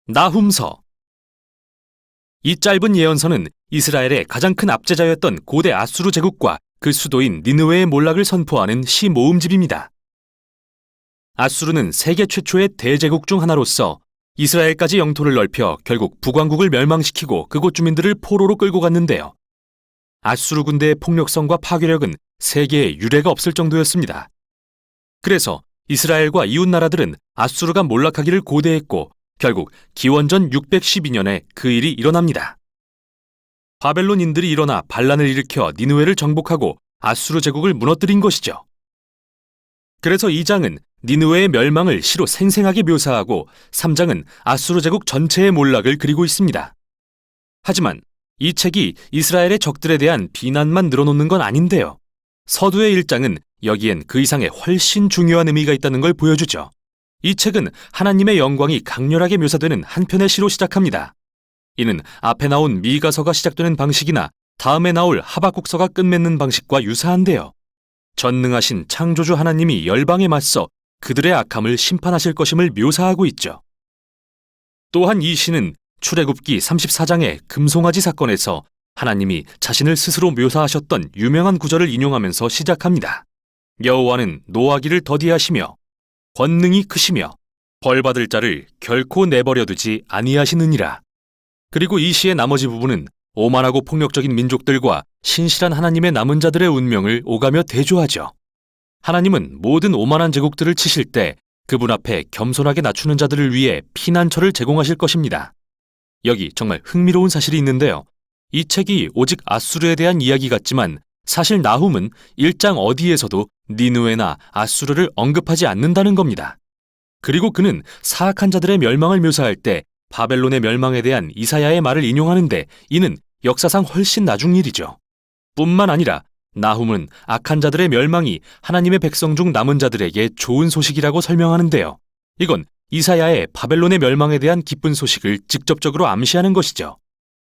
나훔서. 이 짧은 예언서는 이스라엘의 가장 큰 압제자였던 고대 아수르 제국과 그 수도인 니느웨의 몰락을 선포하는 시 모음집입니다. 아수르는 세계 최초의 대제국 중 하나로서 이스라엘까지 영토를 넓혀 결국 북왕국을 멸망시키고 그곳 주민들을 포로로 끌고 갔는데요. 아수르 군대의 폭력성과 파괴력은 세계에 유례가 없을 정도였습니다. 그래서 이스라엘과 이웃 나라들은 아수르가 몰락하기를 고대했고 결국 기원전 612년에 그 일이 일어납니다. 바벨론인들이 일어나 반란을 일으켜 니느웨를 정복하고 아수르 제국을 무너뜨린 것이죠. 그래서 2장은 니느웨의 멸망을 시로 생생하게 묘사하고 3장은 아수르 제국 전체의 몰락을 그리고 있습니다. 하지만 이 책이 이스라엘의 적들에 대한 비난만 늘어놓는 건 아닌데요. 서두의 1장은 여기엔 그 이상의 훨씬 중요한 의미가 있다는 걸 보여주죠. 이 책은 하나님의 영광이 강렬하게 묘사되는 한 편의 시로 시작합니다. 이는 앞에 나온 미가서가 시작되는 방식이나 다음에 나올 하박국서가 끝맺는 방식과 유사한데요. 전능하신 창조주 하나님이 열방에 맞서 그들의 악함을 심판하실 것임을 묘사하고 있죠. 또한 이 시는 출애굽기 34장의 금송아지 사건에서 하나님이 자신을 스스로 묘사하셨던 유명한 구절을 인용하면서 시작합니다. 여호와는 노하기를 더디하시며 권능이 크시며 벌받을 자를 결코 내버려두지 아니하시느니라. 그리고 이 시의 나머지 부분은 오만하고 폭력적인 민족들과 신실한 하나님의 남은 자들의 운명을 오가며 대조하죠. 하나님은 모든 오만한 제국들을 치실 때 그분 앞에 겸손하게 낮추는 자들을 위해 피난처를 제공하실 것입니다. 여기 정말 흥미로운 사실이 있는데요. 이 책이 오직 아수르에 대한 이야기 같지만 사실 나훔은 1장 어디에서도 니느웨나 아수르를 언급하지 않는다는 겁니다. 그리고 그는 사악한 자들의 멸망을 묘사할 때 바벨론의 멸망에 대한 이사야의 말을 인용하는데 이는 역사상 훨씬 나중 일이죠. 뿐만 아니라 나훔은 악한 자들의 멸망이 하나님의 백성 중 남은 자들에게 좋은 소식이라고 설명하는데요. 이건 이사야의 바벨론의 멸망에 대한 기쁜 소식을 직접적으로 암시하는 것이죠.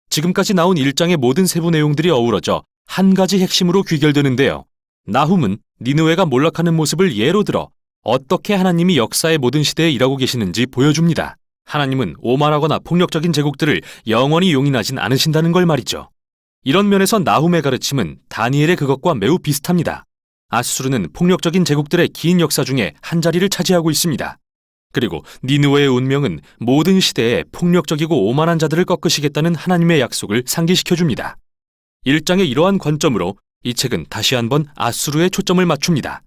지금까지 나온 1장의 모든 세부 내용들이 어우러져 한 가지 핵심으로 귀결되는데요. 나훔은 니느웨가 몰락하는 모습을 예로 들어 어떻게 하나님이 역사의 모든 시대에 일하고 계시는지 보여줍니다. 하나님은 오만하거나 폭력적인 제국들을 영원히 용인하진 않으신다는 걸 말이죠. 이런 면에서 나훔의 가르침은 다니엘의 그것과 매우 비슷합니다. 아수르는 폭력적인 제국들의 긴 역사 중에 한 자리를 차지하고 있습니다. 그리고 니느웨의 운명은 모든 시대에 폭력적이고 오만한 자들을 꺾으시겠다는 하나님의 약속을 상기시켜줍니다. 1장의 이러한 관점으로 이 책은 다시 한번 아수르에 초점을 맞춥니다.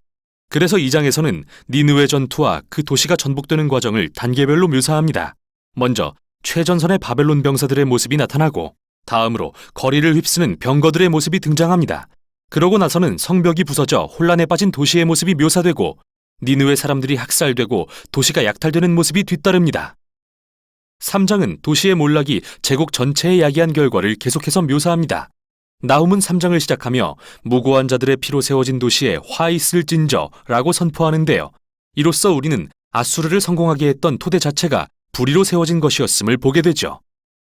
그래서 2장에서는 니느웨 전투와 그 도시가 전복되는 과정을 단계별로 묘사합니다. 먼저 최전선의 바벨론 병사들의 모습이 나타나고 다음으로 거리를 휩쓰는 병거들의 모습이 등장합니다. 그러고 나서는 성벽이 부서져 혼란에 빠진 도시의 모습이 묘사되고 니느웨 사람들이 학살되고 도시가 약탈되는 모습이 뒤따릅니다. 3장은 도시의 몰락이 제국 전체에 야기한 결과를 계속해서 묘사합니다. 나훔은 3장을 시작하며 무고한 자들의 피로 세워진 도시에 화 있을진저 라고 선포하는데요. 이로써 우리는 아수르를 성공하게 했던 토대 자체가 불의로 세워진 것이었음을 보게 되죠.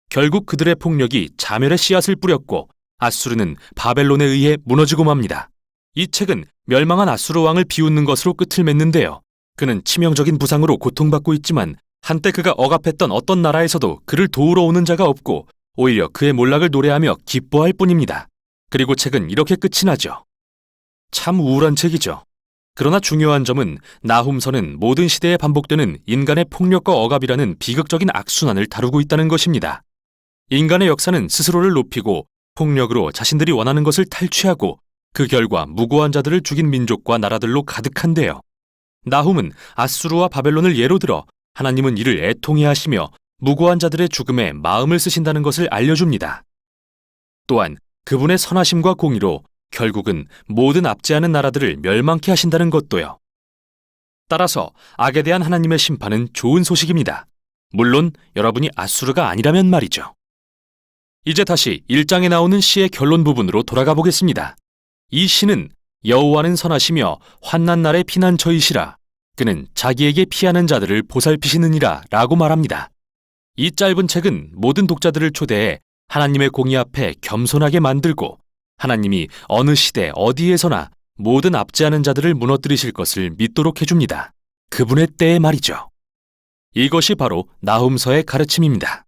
결국 그들의 폭력이 자멸의 씨앗을 뿌렸고 아수르는 바벨론에 의해 무너지고 맙니다. 이 책은 멸망한 아수르 왕을 비웃는 것으로 끝을 맺는데요. 그는 치명적인 부상으로 고통받고 있지만 한때 그가 억압했던 어떤 나라에서도 그를 도우러 오는 자가 없고 오히려 그의 몰락을 노래하며 기뻐할 뿐입니다. 그리고 책은 이렇게 끝이 나죠. 참 우울한 책이죠. 그러나 중요한 점은 나훔서는 모든 시대에 반복되는 인간의 폭력과 억압이라는 비극적인 악순환을 다루고 있다는 것입니다. 인간의 역사는 스스로를 높이고 폭력으로 자신들이 원하는 것을 탈취하고 그 결과 무고한 자들을 죽인 민족과 나라들로 가득한데요. 나훔은 아수르와 바벨론을 예로 들어 하나님은 이를 애통해 하시며 무고한 자들의 죽음에 마음을 쓰신다는 것을 알려줍니다. 또한 그분의 선하심과 공의로 결국은 모든 압제하는 나라들을 멸망케 하신다는 것도요. 따라서 악에 대한 하나님의 심판은 좋은 소식입니다. 물론 여러분이 아수르가 아니라면 말이죠. 이제 다시 1장에 나오는 시의 결론 부분으로 돌아가 보겠습니다. 이 시는 여호와는 선하시며 환난 날의 피난처이시라. 그는 자기에게 피하는 자들을 보살피시느니라 라고 말합니다. 이 짧은 책은 모든 독자들을 초대해 하나님의 공의 앞에 겸손하게 만들고 하나님이 어느 시대 어디에서나 모든 압제하는 자들을 무너뜨리실 것을 믿도록 해줍니다. 그분의 때에 말이죠. 이것이 바로 나훔서의 가르침입니다.